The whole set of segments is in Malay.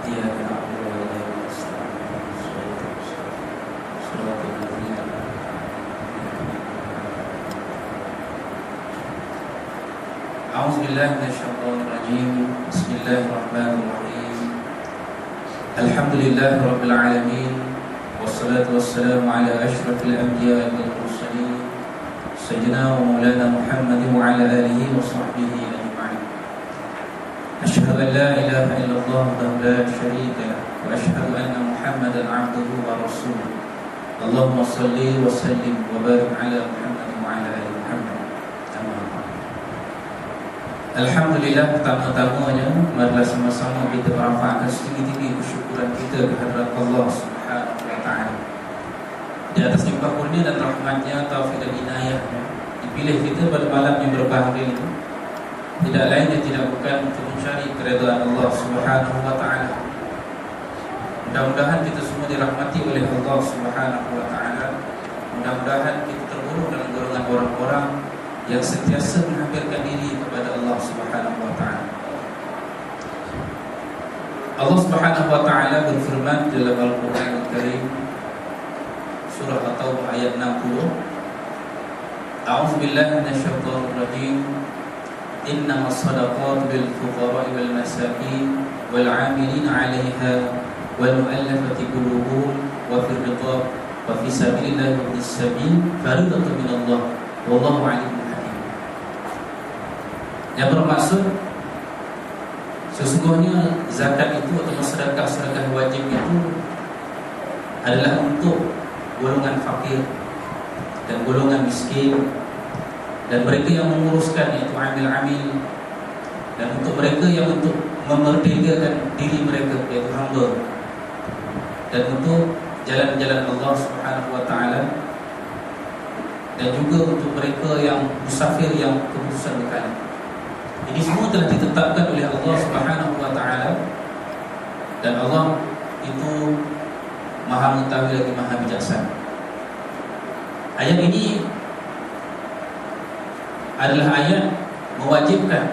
إياك نعبد وإياك نستعين صراط الذين أنعمت أعوذ بالله من الشيطان الرجيم بسم الله الرحمن الرحيم الحمد لله رب العالمين والصلاة والسلام على أشرف الأنبياء والمرسلين سيدنا ومولانا محمد وعلى آله وصحبه أجمعين أشهد أن لا إله إلا الله وحده لا شريك له وأشهد أن محمدا عبده ورسوله اللهم صل وسلم وبارك على محمد وعلى آل محمد. Alhamdulillah, pertama-tamanya marilah sama-sama kita merafakkan setinggi-tinggi kesyukuran kita kehadrat Allah Subhanahu wa taala. Di atas limpah kurnia dan rahmatnya, taufik dan inayahnya, dipilih kita pada malam yang berbahagia ini. Tidak lain dan tidak bukan untuk mencari keredaan Allah Subhanahu wa taala. Mudah-mudahan kita semua dirahmati oleh Allah Subhanahu wa taala. Mudah-mudahan kita tergolong dalam golongan orang-orang yang sentiasa menghampirkan diri kepada Allah Subhanahu wa taala. Allah Subhanahu wa taala berfirman dalam Al-Qur'an Al-Karim surah At-Taubah ayat 60. A'udzu billahi minasyaitonir rajim. Innamas shadaqatu lil fuqara'i wal masakin wal 'amilina 'alaiha wal mu'allafati qulubuhum wa fir riqab wa fi sabilillahi wa bis sabil fariidatan minallah wallahu 'alimun. Yang bermaksud sesungguhnya zakat itu atau sedekah wajib itu adalah untuk golongan fakir dan golongan miskin dan mereka yang menguruskan, yaitu amil-amil, dan untuk mereka yang untuk memerdekakan diri mereka, yaitu hamba, dan untuk jalan-jalan Allah Subhanahu wa taala, dan juga untuk mereka yang musafir yang keputusan berkali. Ini semua telah ditetapkan oleh Allah Subhanahu wa taala, dan Allah itu Maha mengetahui lagi Maha bijaksana. Ayat ini adalah ayat mewajibkan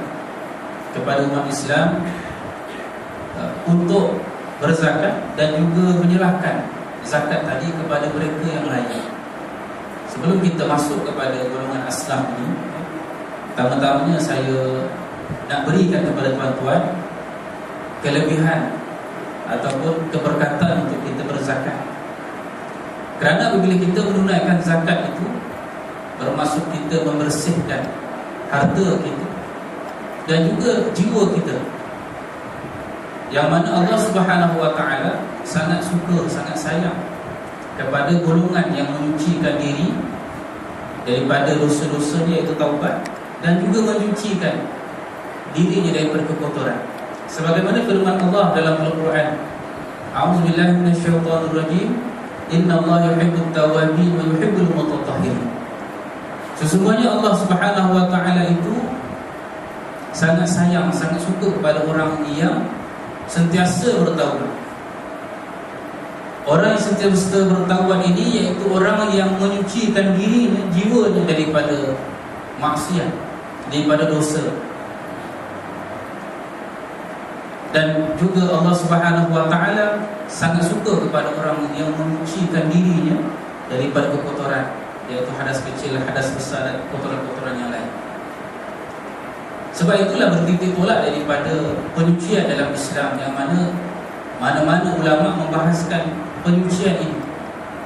kepada umat Islam untuk berzakat dan juga menyerahkan zakat tadi kepada mereka yang lain. Sebelum kita masuk kepada golongan aslam ini, pertama-tamanya saya nak berikan kepada tuan-tuan kelebihan ataupun keberkatan untuk kita berzakat. Kerana apabila kita menunaikan zakat itu, bermaksud kita membersihkan harta kita dan juga jiwa kita, yang mana Allah Subhanahu wa taala sangat suka, sangat sayang kepada golongan yang menyucikan diri daripada dosa-dosanya, iaitu taubat, dan juga menyucikan dirinya daripada kekotoran. Sebagaimana firman Allah dalam Al-Quran, A'udzu billahi minasyaitonir rajim. Innallaha yuhibbut tawwabin wa yuhibbul mutatahhirin. Sesungguhnya Allah Subhanahu wa taala itu sangat sayang, sangat suka kepada orang yang sentiasa bertaubat. Orang yang sentiasa bertaubat ini iaitu orang yang menyucikan dirinya, jiwanya daripada maksiat, daripada dosa. Dan juga Allah Subhanahu wa taala sangat suka kepada orang yang menyucikan dirinya daripada kekotoran, iaitu hadas kecil, hadas besar, dan kotoran-kotoran yang lain. Sebab itulah bertitik tolak daripada penyucian dalam Islam, yang mana-mana ulama membahaskan penyucian ini.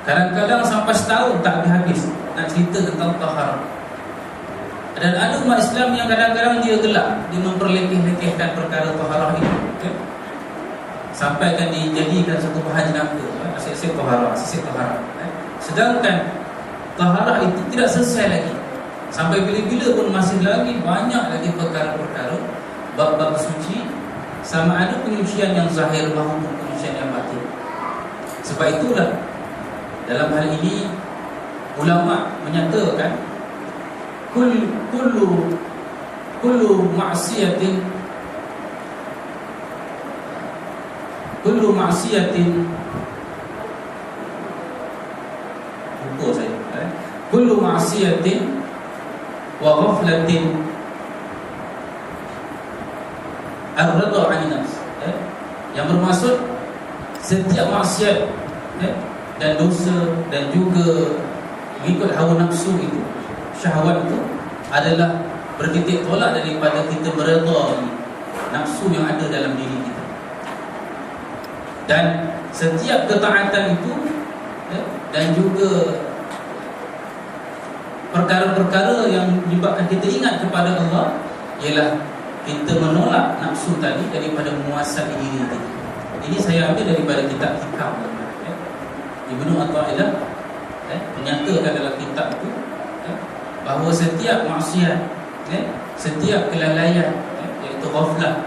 Kadang-kadang sampai setahun tak habis nak cerita tentang taharah. Dan ada umat Islam yang kadang-kadang dia gelap, dia memperlekeh-lekehkan perkara taharah ini, okay? Sampai kan dijadikan satu bahan jenaka, asyik-asyik taharah, asyik taharah. Sedangkan taharah itu tidak selesai lagi. Sampai bila-bila pun masih lagi banyak lagi perkara-perkara, bab-bab suci, sama ada penyucian yang zahir maupun penyucian yang batin. Sebab itulah dalam hal ini ulama menyatakan kullu ma'siyatin kullu ma'siyatin wa ghaflatin ar-rida 'an nafs, Yang bermaksud setiap maksiat dan dosa dan juga mengikut hawa nafsu itu, syahwat itu adalah bertitik tolak daripada kita meredai nafsu yang ada dalam diri kita. Dan setiap ketaatan itu dan juga perkara-perkara yang menyebabkan kita ingat kepada Allah ialah kita menolak nafsu tadi daripada menguasai diri kita. Ini saya ambil daripada kitab Hikam Ibnu Athaillah menyatakan dalam kitab itu bahawa setiap maksiat, setiap kelalaian, iaitu ghaflah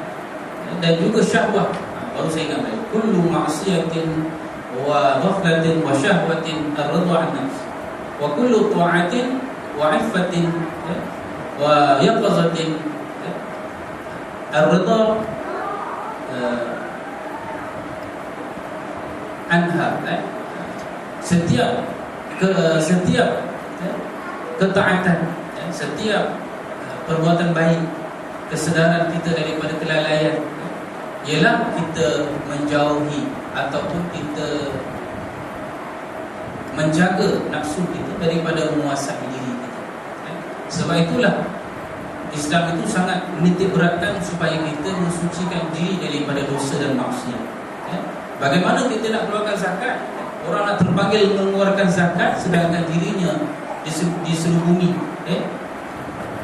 dan juga syahwat, baru saya ingat tadi, kullu maksiatin wa ghaflatin wa syahwatin ar-ridha an nafs wa kullu ta'atin wa 'iffatin wa yaqazatin ar-ridha anha. Setiap ketaatan, setiap perbuatan baik, kesedaran kita daripada kelalaian ialah kita menjauhi ataupun kita menjaga nafsu kita daripada menguasai diri kita. Sebab itulah Islam itu sangat menitik beratkan supaya kita mensucikan diri daripada dosa dan maksiat. Bagaimana kita nak keluarkan zakat? Orang nak terpanggil mengeluarkan zakat sedangkan dirinya diselubungi,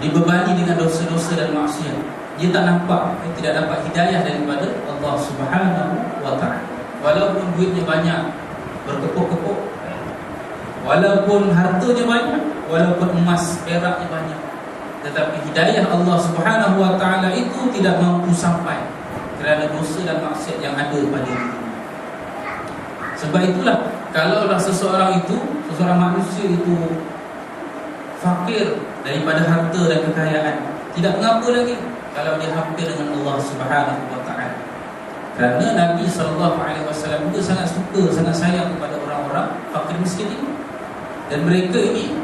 dibebani dengan dosa-dosa dan maksiat. Dia tak nampak, tidak dapat hidayah daripada Allah Subhanahu wa ta'ala. Walaupun duitnya banyak, berkepuk-kepuk, walaupun hartanya banyak, walaupun emas peraknya banyak, tetapi hidayah Allah Subhanahu wa ta'ala itu tidak mampu sampai kerana dosa dan maksiat yang ada pada diri. Sebab itulah kalaulah seseorang manusia itu fakir daripada harta dan kekayaan, tidak mengapa lagi kalau dia hampir dengan Allah Subhanahu wa ta'ala. Kerana Nabi SAW juga sangat suka, sangat sayang kepada orang-orang fakir miskin ini. Dan mereka ini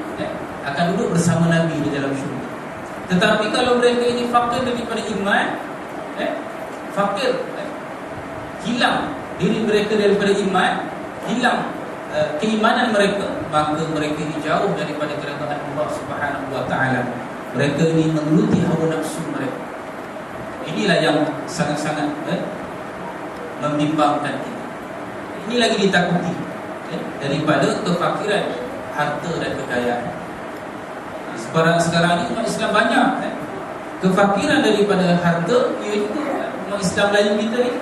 akan duduk bersama Nabi di dalam syurga. Tetapi kalau mereka ini fakir daripada iman, hilang diri mereka daripada iman, hilang keimanan mereka, maka mereka ini jauh daripada kerajaan Allah Subhanahu wa ta'ala. Mereka ini menuruti hawa nafsu mereka. Inilah yang sangat-sangat membimbangkan kita. Ini lagi ditakuti daripada kefakiran harta dan kekayaan. Sekarang ini umat Islam banyak kefakiran daripada harta, iaitu umat Islam lain kita ni,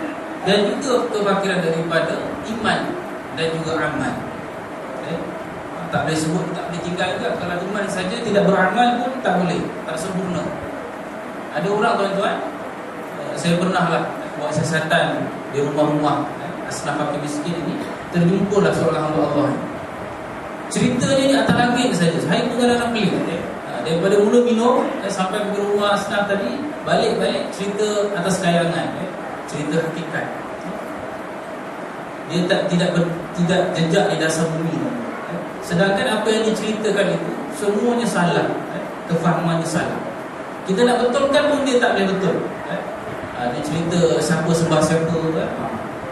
dan juga kefakiran daripada iman dan juga amal. Tak boleh sebut, tak boleh tinggal juga. Kalau iman saja tidak beramal pun tak boleh, tak sempurna. Ada orang tuan-tuan, saya pernahlah buat siasatan di rumah-rumah asnaf fakir miskin ini, terjumpa seorang hamba Allah. Ceritanya ni atas langit saja. Saya pun kadang-kadang pelik. Daripada mula minum sampai ke rumah asnaf tadi, balik-balik cerita atas kayangan, cerita hakikat. Dia tidak jejak di dasar bumi. Sedangkan apa yang diceritakan itu semuanya salah, kefahamannya salah. Kita nak betulkan pun dia tak boleh betul. Dia cerita siapa sembah siapa.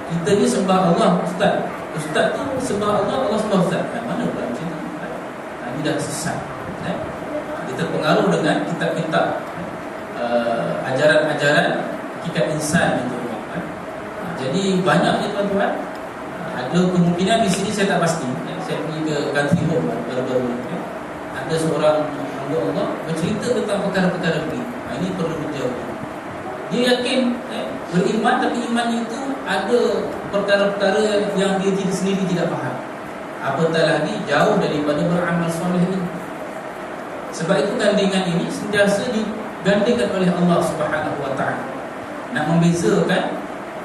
Kita ni sembah Allah Ustaz. Ustaz tu sembah Allah, Allah sembah Ustaz. Mana pula macam tu? Ini dah sesat. Dia terpengaruh dengan kitab-kitab ajaran-ajaran hakikat insan itu. Jadi banyaknya tuan-tuan. Ada kemungkinan di sini saya tak pasti. Saya pergi ke country home baru-baru ni. Ada seorang hamba Allah bercerita tentang perkara-perkara ini. Ini perlu dijauhi. Dia yakin beriman, tapi imannya itu ada perkara-perkara yang dia sendiri tidak faham. Apatah lagi jauh daripada beramal soleh ini. Sebab itu gandingan ini sentiasa digandingkan oleh Allah Subhanahu wa ta'ala. Nak membezakan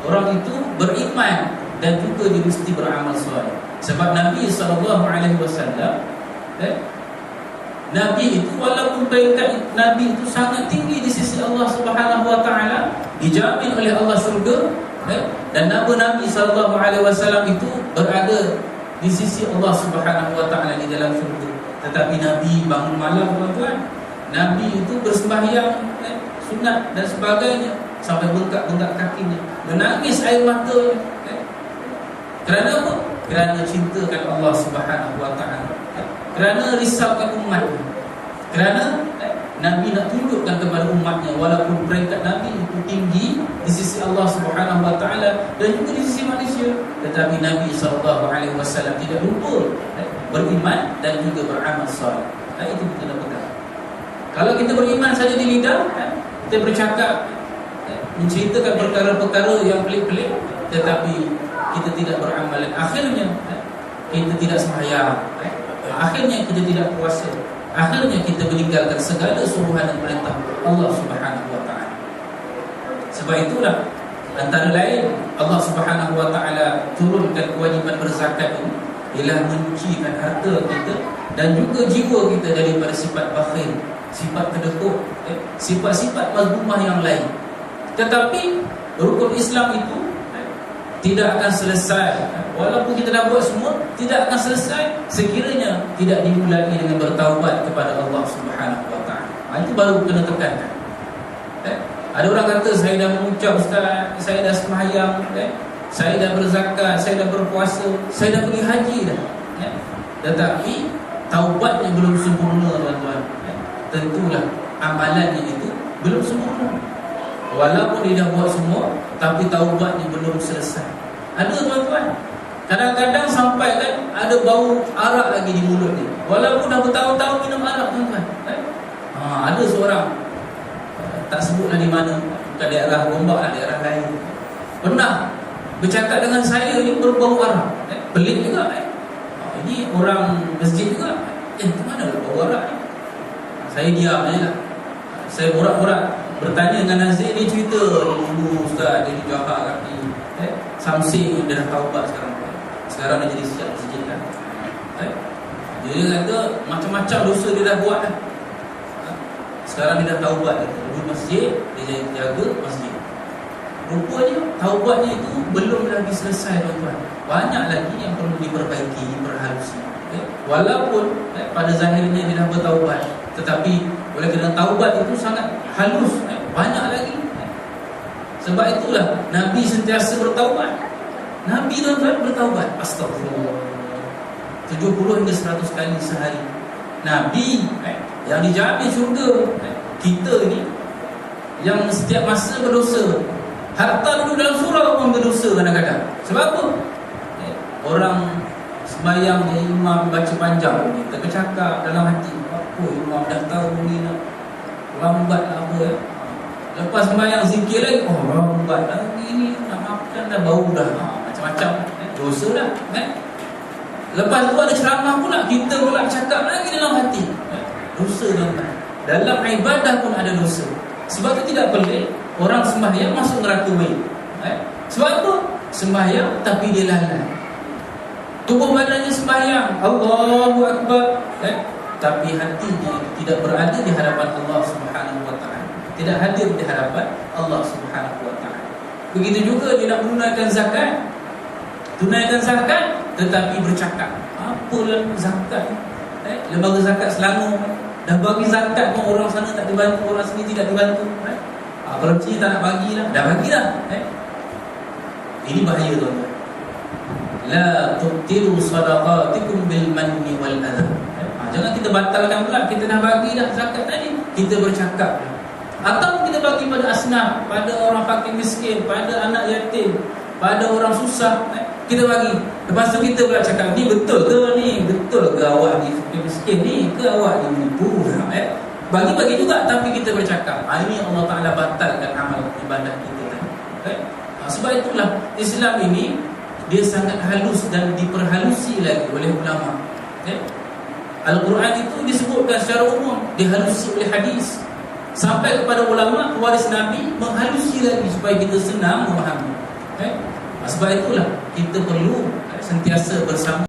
orang itu beriman dan juga dia mesti beramal soleh. Sebab Nabi SAW, Nabi itu walaupun peringkat Nabi itu sangat tinggi di sisi Allah Subhanahu wa ta'ala, dijamin oleh Allah syurga, dan nama Nabi SAW itu berada di sisi Allah Subhanahu wa ta'ala di dalam syurga. Tetapi Nabi bangun malam tuan-tuan, Nabi itu bersembahyang sunat dan sebagainya sampai bengkak-bengkak kakinya, menangis air matanya. Kerana apa? Kerana cintakan Allah Subhanahu wa taala. Kerana risaukan umatnya. Kerana Nabi nak tunjukkan kepada umatnya, walaupun peringkat Nabi itu tinggi di sisi Allah Subhanahu wa taala dan juga di sisi manusia, tetapi Nabi SAW tidak lupa beriman dan juga beramal saleh. Itu kita nak pegang. Kalau kita beriman saja di lidah, kita bercakap, menceritakan perkara-perkara yang pelik-pelik, tetapi kita tidak beramal, akhirnya kita tidak sembahyang, akhirnya kita tidak puasa, akhirnya kita meninggalkan segala suruhan dan perintah Allah Subhanahu wa taala. Sebab itulah antara lain Allah Subhanahu wa taala turunkan kewajiban berzakat ini ialah menyucikan harta kita dan juga jiwa kita daripada sifat bakhil, sifat kedekut, sifat-sifat mazmumah yang lain. Tetapi rukun Islam itu tidak akan selesai, walaupun kita dah buat semua, tidak akan selesai sekiranya tidak dimulai dengan bertaubat kepada Allah Subhanahu wa taala. Itu baru kena tekankan. Ada orang kata, saya dah mengucap ustaz, saya dah sembahyang, saya dah berzakat, saya dah berpuasa, saya dah pergi haji dah, tetapi taubatnya belum sempurna, tuan-tuan. Tentulah amalannya itu belum sempurna. Walaupun dia dah buat semua, tapi taubatnya belum selesai. Ada tuan-tuan, kadang-kadang sampai kan ada bau arak lagi di mulut dia, walaupun dah bertahun-tahun minum arak, tuan-tuan. Ada seorang, tak sebutlah di mana, bukan daerah Gombak lah, daerah lain, pernah bercakap dengan saya, ini berbau arak. Pelik juga. Ini orang masjid juga. Ke mana lah bau arak ni? Saya diam je lah. Saya borak-borak bertanya dengan Nazir, dia cerita dulu ustaz dia dijahat kaki, Samsing dia dah taubat sekarang dia jadi siap masjid kan. Dia kata macam-macam dosa dia dah buat dah. Sekarang dia dah taubat, dulu masjid dia jadi jaga masjid. Rupanya taubatnya itu belum lagi selesai, tuan-tuan. Banyak lagi yang perlu diperbaiki, diperhalusi. Walaupun pada zahirnya dia dah bertaubat, tetapi oleh kerana taubat itu sangat halus, banyak lagi. Sebab itulah Nabi sentiasa bertaubat. Nabi tuan-tuan bertaubat, astagfirullah, 70 hingga 100 kali sehari. Nabi yang dijamin syurga, kita ni yang setiap masa berdosa. Harta duduk dalam surau pun berdosa kadang-kadang. Sebab apa? Orang sembahyang dia imam baca panjang, kita bercakap dalam hati, apa imam dah tahu ni nak lambat lah apa ya. Lepas sembahyang zikir lagi, oh lambat lagi ni, nak makan dah, bau dah, macam-macam, dosa dah kan. Lepas tu ada ceramah pula, kita pula cakap lagi dalam hati, dosa tuan-tuan. Dalam ibadah pun ada dosa. Sebab tu tidak pelik orang sembahyang masuk neraka baik. Sebab apa? Sembahyang tapi dia lalai. Tubuh badannya sembahyang, Allahu Akbar, tapi hatinya tidak berada di hadapan Allah Subhanahu wa taala, tidak hadir di hadapan Allah Subhanahu wa taala. Begitu juga dia nak menunaikan zakat, tunaikan zakat tetapi bercakap, apalah zakat, lembaga zakat Selangor dah bagi zakat pun orang sana tak dibantu, orang sini tidak dibantu. Kalau cik tak nak bagi dah bagi dah. Ini bahaya, tuan-tuan. La tubtilu sadaqatikum bil manni wal adha. Jangan kita batalkan pula, kita dah bagi dah zakat tadi, kita bercakap. Atau kita bagi pada asnaf, pada orang fakir miskin, pada anak yatim, pada orang susah, kita bagi. Lepas tu kita pula cakap, ni betul ke ni? Betul ke awak ni fakir miskin ni? Ke awak ni menipu? Bagi-bagi juga, tapi kita bercakap. Ini Allah Ta'ala batalkan amal ibadah kita tadi. Sebab itulah Islam ini dia sangat halus dan diperhalusi lagi oleh ulama. Al-Quran itu disebutkan secara umum, dihalusi oleh hadis, sampai kepada ulama waris Nabi menghalusi lagi supaya kita senang memahami. Sebab itulah kita perlu sentiasa bersama